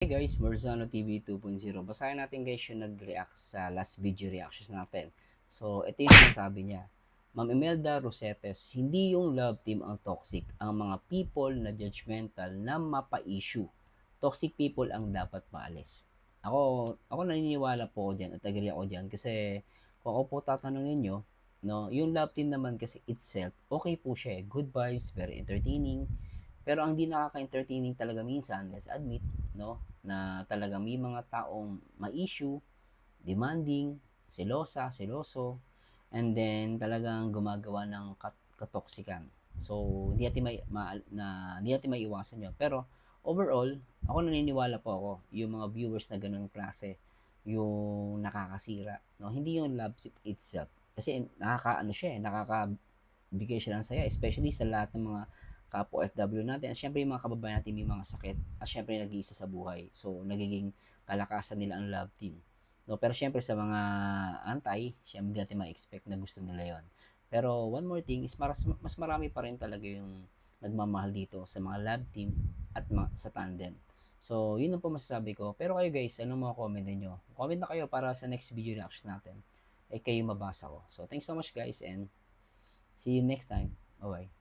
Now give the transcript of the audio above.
guys, Marzano TV 2.0. Basahin natin guys yung nag-react sa last video reactions natin. So, ito yung sinasabi niya. Ma'am Imelda Rosetes, hindi yung love team ang toxic. Ang mga people na judgmental na mapa-issue. Toxic people ang dapat paalis. Ako naniniwala po ako dyan at agree ako dyan kasi kung ako po tatanungin nyo, no, yung love team naman kasi itself, okay po siya eh. Good vibes, very entertaining. Pero ang di nakaka-entertaining talaga minsan, let's admit, no, na talaga may mga taong ma-issue, demanding, selosa, seloso, and then talagang gumagawa ng katoksikan. So, hindi natin maiiwasan yun. Pero, overall, ako naniniwala po ako, yung mga viewers na ganun klase, yung nakakasira, no? Hindi yung love itself. Kasi nakakaano siya, nakakabigay siya ng saya, especially sa lahat ng mga kapwa OFW natin. At syempre yung mga kababayan natin may mga sakit at syempre nag-iisa sa buhay. So, nagiging kalakasan nila ang love team. No, pero syempre sa mga antay, syempre hindi natin ma-expect na gusto nila yon. Pero one more thing is mas marami pa rin talaga yung nagmamahal dito sa mga love team at sa tandem. So, yun ang po masasabi ko. Pero kayo guys, anong mga comment niyo? Comment na kayo para sa next video reaction natin. Eh, kayo mabasa ko. So, thanks so much guys and see you next time. Bye-bye.